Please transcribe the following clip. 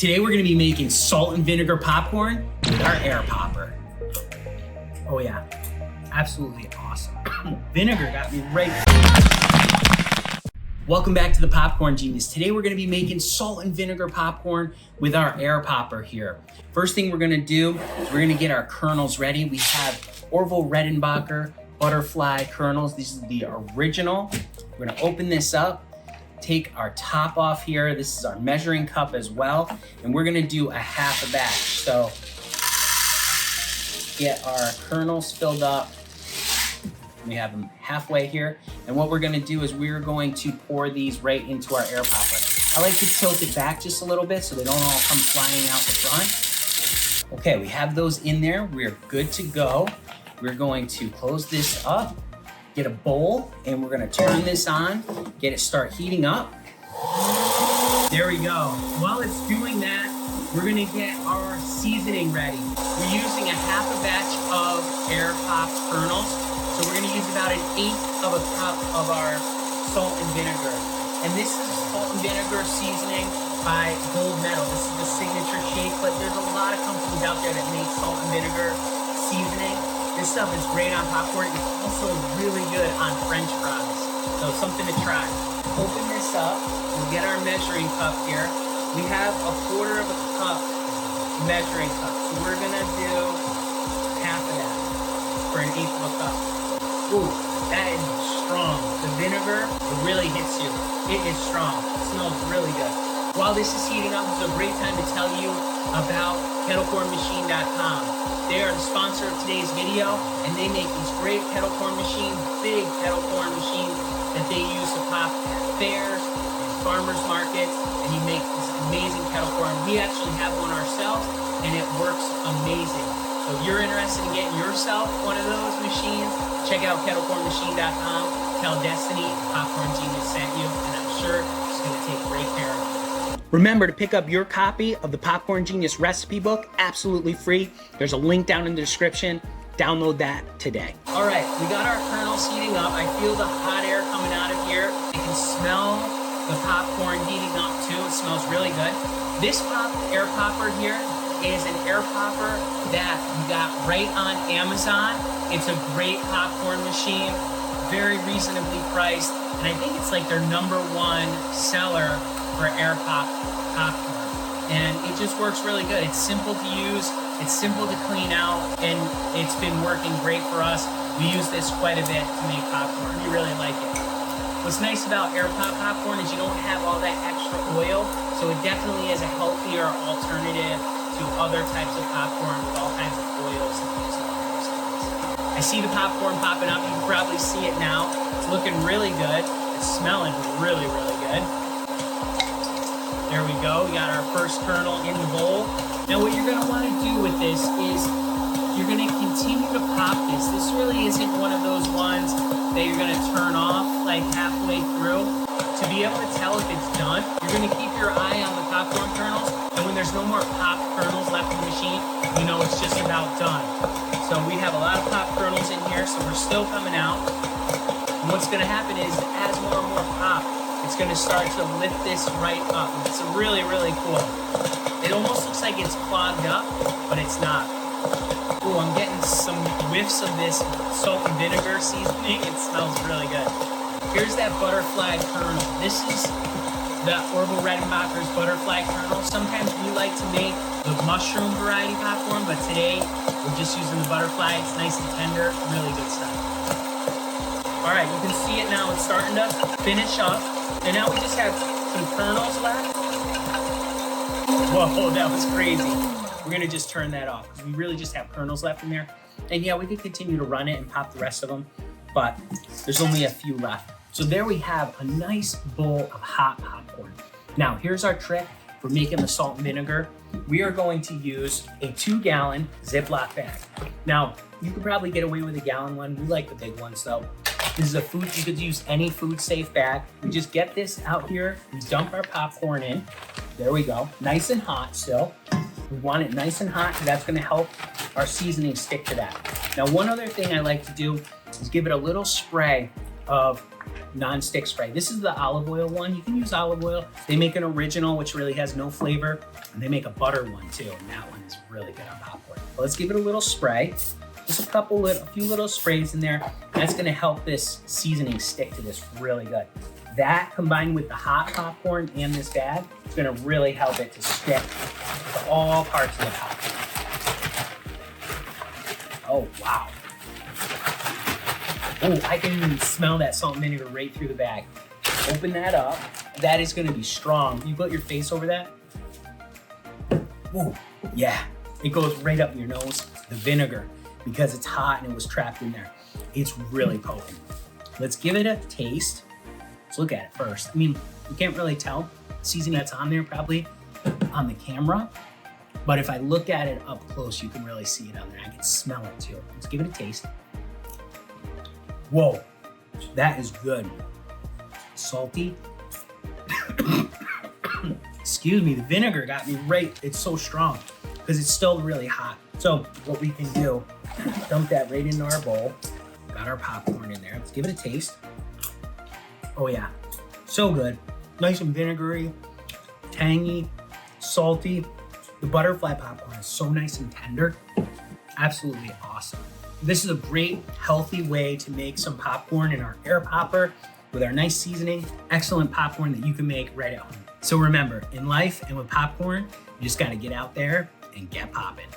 Today we're gonna be making salt and vinegar popcorn with our air popper. Oh yeah, absolutely awesome. Vinegar got me right. Welcome back to the Popcorn Genius. Today we're gonna be making salt and vinegar popcorn with our air popper here. First thing we're gonna do is we're gonna get our kernels ready. We have Orville Redenbacher butterfly kernels. These are the original. We're gonna open this up, take our top off here. This is our measuring cup as well. And we're gonna do a half a batch. So get our kernels filled up. We have them halfway here. And what we're gonna do is we're going to pour these right into our air popper. I like to tilt it back just a little bit so they don't all come flying out the front. Okay, we have those in there. We're good to go. We're going to close this up, get a bowl, and we're gonna turn this on, get it start heating up. There we go. While it's doing that, we're gonna get our seasoning ready. We're using a half a batch of air popped kernels. So we're gonna use about 1/8 of a cup of our salt and vinegar. And this is salt and vinegar seasoning by Gold Medal. This is the signature shake, but there's a lot of companies out there that make salt and vinegar seasoning. This stuff is great on popcorn. It's also really good on French fries. So something to try. Open this up, we'll get our measuring cup here. We have 1/4 of a cup measuring cup. So we're gonna do half of that for 1/8 of a cup. Ooh, that is strong. The vinegar, it really hits you. It is strong. It smells really good. While this is heating up, this is a great time to tell you about kettlecornmachine.com. They are the sponsor of today's video, and they make these great kettle corn machines, big kettle corn machines that they use to pop at fairs and farmers markets, and you make this amazing kettle corn. We actually have one ourselves, and it works amazing. So if you're interested in getting yourself one of those machines, check out kettlecornmachine.com. Tell Destiny Popcorn Genius sent you, and I'm sure she's gonna take great care of you. Remember to pick up your copy of the Popcorn Genius recipe book, absolutely free. There's a link down in the description. Download that today. All right, we got our kernels heating up. I feel the hot air coming out of here. You can smell the popcorn heating up too. It smells really good. This air popper here is an air popper that you got right on Amazon. It's a great popcorn machine, very reasonably priced, and I think it's like their #1 seller for air popcorn. And it just works really good. It's simple to use, it's simple to clean out, and it's been working great for us. We use this quite a bit to make popcorn. We really like it. What's nice about air pop popcorn is you don't have all that extra oil, so it definitely is a healthier alternative to other types of popcorn with all kinds of oils and things like that. I see the popcorn popping up. You can probably see it now. It's looking really good. It's smelling really, really good. There we go. We got our first kernel in the bowl. Now what you're gonna wanna do with this is you're gonna continue to pop this. This really isn't one of those ones that you're gonna turn off like halfway through. To be able to tell if it's done, you're gonna keep your eye on the popcorn kernels, and when there's no more pop kernels left in the machine, you know it's just about done. So we have a lot of pop kernels in here, so we're still coming out. And what's gonna happen is as more and more pop, it's gonna start to lift this right up. It's really, really cool. It almost looks like it's clogged up, but it's not. Ooh, I'm getting some whiffs of this salt and vinegar seasoning. It smells really good. Here's that butterfly kernel. This is the Orville Redenbacher's butterfly kernel. Sometimes we like to make the mushroom variety popcorn, but today we're just using the butterfly. It's nice and tender, really good stuff. All right, you can see it now. It's starting to finish up. And now we just have some kernels left. Whoa, that was crazy. We're gonna just turn that off because we really just have kernels left in there. And yeah, we could continue to run it and pop the rest of them, but there's only a few left. So there we have a nice bowl of hot popcorn. Now here's our trick for making the salt and vinegar. We are going to use a 2-gallon Ziploc bag. Now you could probably get away with a gallon one. We like the big ones though. This is a food, you could use any food safe bag. We just get this out here, we dump our popcorn in. There we go, nice and hot still. We want it nice and hot, because that's gonna help our seasoning stick to that. Now, one other thing I like to do is give it a little spray of non-stick spray. This is the olive oil one. You can use olive oil. They make an original, which really has no flavor, and they make a butter one too, and that one is really good on popcorn. But let's give it a little spray. Just a few little sprays in there. That's gonna help this seasoning stick to this really good. That combined with the hot popcorn and this bag is gonna really help it to stick to all parts of the popcorn. Oh, wow. Oh, I can even smell that salt and vinegar right through the bag. Open that up. That is gonna be strong. You put your face over that. Ooh, yeah. It goes right up your nose, the vinegar, because it's hot and it was trapped in there. It's really potent. Let's give it a taste. Let's look at it first. I mean, you can't really tell the seasoning that's on there probably on the camera, but if I look at it up close, you can really see it on there. I can smell it too. Let's give it a taste. Whoa, that is good. Salty. Excuse me, the vinegar got me right. It's so strong because it's still really hot. So what we can do, dump that right into our bowl. Got our popcorn in there. Let's give it a taste. Oh yeah, so good. Nice and vinegary, tangy, salty. The butterfly popcorn is so nice and tender. Absolutely awesome. This is a great, healthy way to make some popcorn in our air popper with our nice seasoning. Excellent popcorn that you can make right at home. So remember, in life and with popcorn, you just gotta get out there and get popping.